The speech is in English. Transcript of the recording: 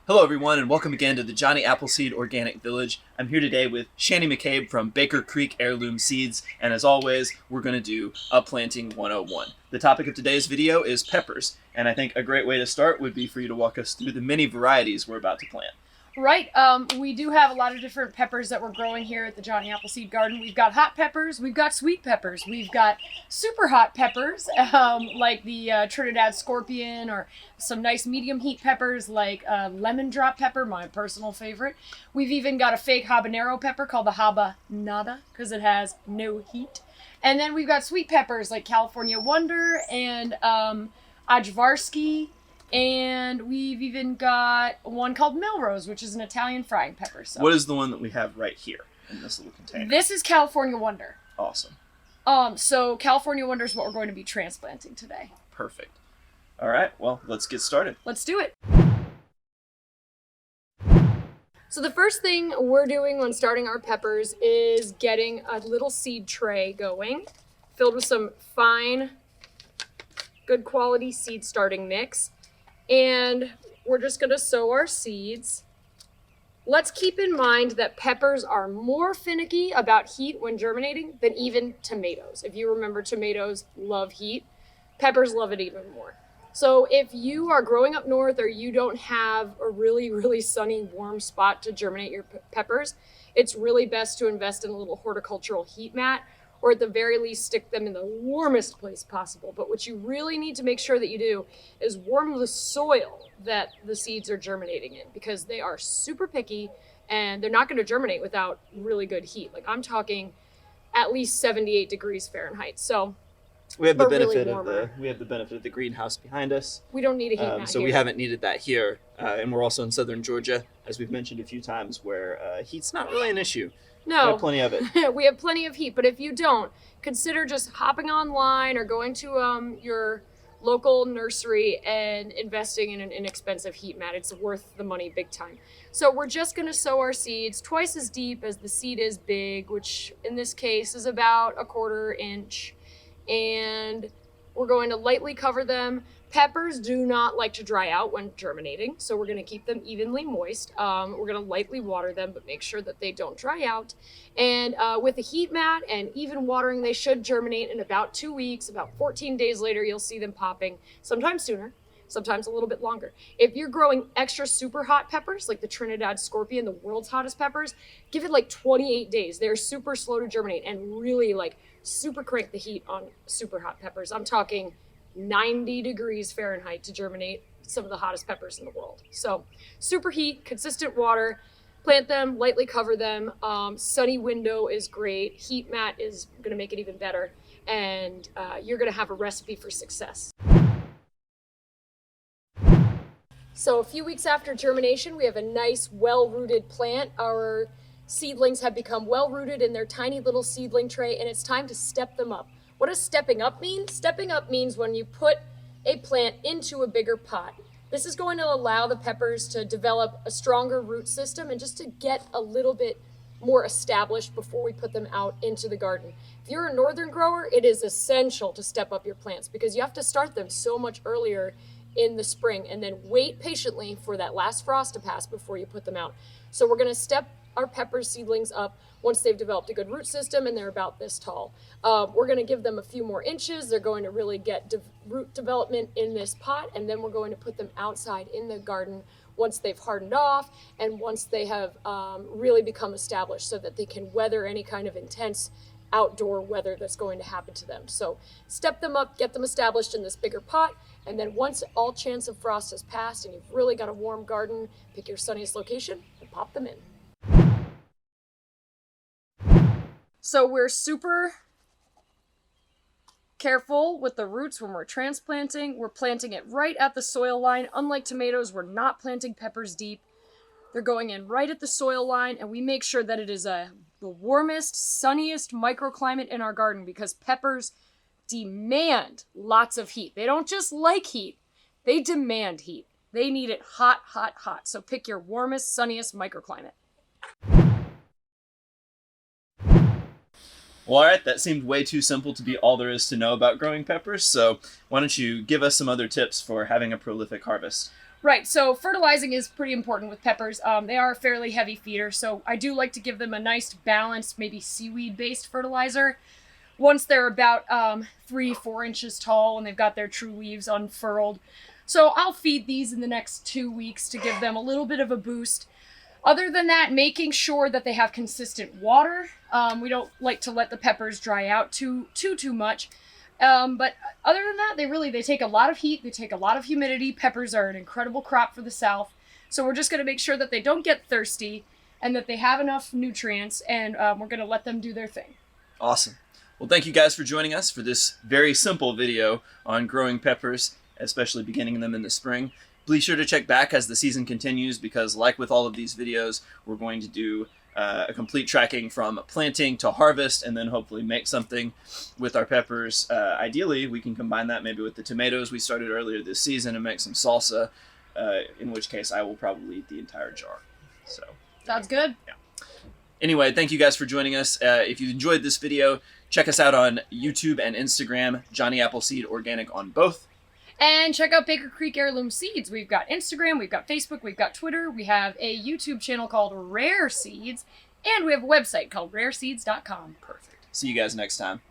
Hello everyone and welcome again to the Johnny Appleseed Organic Village. I'm here today with Shannie McCabe from Creek Heirloom Seeds, and as always, we're going to do a Planting 101. The topic of today's video is peppers, and I think a great way to start would be for you to walk us through the many varieties we're about to plant. Right. We do have a lot of different peppers that we're growing here at the Johnny Appleseed Garden. We've got hot peppers, we've got sweet peppers, we've got super hot peppers like the Trinidad Scorpion, or some nice medium heat peppers like lemon drop pepper, my personal favorite. We've even got a fake habanero pepper called the habanada because it has no heat. And then we've got sweet peppers like California Wonder and Ajvarski. And we've even got one called Melrose, which is an Italian frying pepper. So what is the one that we have right here in this little container? This is California Wonder. Awesome. So California Wonder is what we're going to be transplanting today. Perfect. All right, well, let's get started. Let's do it. So the first thing we're doing when starting our peppers is getting a little seed tray going, filled with some fine, good quality seed starting mix. And we're just going to sow our seeds. Let's keep in mind that peppers are more finicky about heat when germinating than even tomatoes. If you remember, tomatoes love heat. Peppers love it even more. So if you are growing up north or you don't have a really, really sunny, warm spot to germinate your peppers, it's really best to invest in a little horticultural heat mat, or at the very least stick them in the warmest place possible. But what you really need to make sure that you do is warm the soil that the seeds are germinating in, because they are super picky and they're not going to germinate without really good heat. Like, I'm talking at least 78 degrees Fahrenheit. So we have the benefit really of the greenhouse behind us. We don't need a heat mat so here. we haven't needed that here, and we're also in southern Georgia, as we've mentioned a few times, where heat's not really an issue. No, we have plenty of it. We have plenty of heat, but if you don't, consider just hopping online or going to your local nursery and investing in an inexpensive heat mat. It's worth the money big time. So we're just going to sow our seeds twice as deep as the seed is big, which in this case is about 1/4 inch. And we're going to lightly cover them. Peppers do not like to dry out when germinating, so we're going to keep them evenly moist. We're going to lightly water them, but make sure that they don't dry out. And with a heat mat and even watering, they should germinate in about 2 weeks. About 14 days later, you'll see them popping, sometimes sooner, sometimes a little bit longer. If you're growing extra super hot peppers, like the Trinidad Scorpion, the world's hottest peppers, give it like 28 days. They're super slow to germinate and really like super crank the heat on super hot peppers. I'm talking 90 degrees Fahrenheit to germinate some of the hottest peppers in the world. So super heat, consistent water, plant them, lightly cover them. Sunny window is great. Heat mat is going to make it even better. And you're going to have a recipe for success. So a few weeks after germination, we have a nice, well-rooted plant. Our seedlings have become well-rooted in their tiny little seedling tray, and it's time to step them up. What does stepping up mean? Stepping up means when you put a plant into a bigger pot. This is going to allow the peppers to develop a stronger root system and just to get a little bit more established before we put them out into the garden. If you're a northern grower, it is essential to step up your plants because you have to start them so much earlier in the spring and then wait patiently for that last frost to pass before you put them out. So we're going to step our pepper seedlings up once they've developed a good root system and they're about this tall. We're going to give them a few more inches. They're going to really get root development in this pot, and then we're going to put them outside in the garden once they've hardened off and once they have really become established so that they can weather any kind of intense outdoor weather that's going to happen to them. So step them up, get them established in this bigger pot, and then once all chance of frost has passed and you've really got a warm garden, pick your sunniest location and pop them in. So we're super careful with the roots when we're transplanting. We're planting it right at the soil line. Unlike tomatoes, we're not planting peppers deep. They're going in right at the soil line, and we make sure that it is the warmest, sunniest microclimate in our garden because peppers demand lots of heat. They don't just like heat, they demand heat. They need it hot, hot, hot. So pick your warmest, sunniest microclimate. Well, all right, that seemed way too simple to be all there is to know about growing peppers, so why don't you give us some other tips for having a prolific harvest? Right, so fertilizing is pretty important with peppers. They are a fairly heavy feeder, so I do like to give them a nice balanced, maybe seaweed-based fertilizer. Once they're about 3-4 inches tall and they've got their true leaves unfurled. So I'll feed these in the next 2 weeks to give them a little bit of a boost. Other than that, making sure that they have consistent water. We don't like to let the peppers dry out too much. But other than that, they take a lot of heat, they take a lot of humidity. Peppers are an incredible crop for the South. So we're just going to make sure that they don't get thirsty and that they have enough nutrients, and we're going to let them do their thing. Awesome. Well, thank you guys for joining us for this very simple video on growing peppers, especially beginning them in the spring. Be sure to check back as the season continues, because like with all of these videos, we're going to do a complete tracking from planting to harvest, and then hopefully make something with our peppers. Ideally, we can combine that maybe with the tomatoes we started earlier this season and make some salsa, in which case I will probably eat the entire jar. So sounds good. Yeah. Anyway, thank you guys for joining us. If you enjoyed this video, check us out on YouTube and Instagram, Johnny Appleseed Organic on both. And check out Baker Creek Heirloom Seeds. We've got Instagram, we've got Facebook, we've got Twitter. We have a YouTube channel called Rare Seeds, and we have a website called rareseeds.com. Perfect. See you guys next time.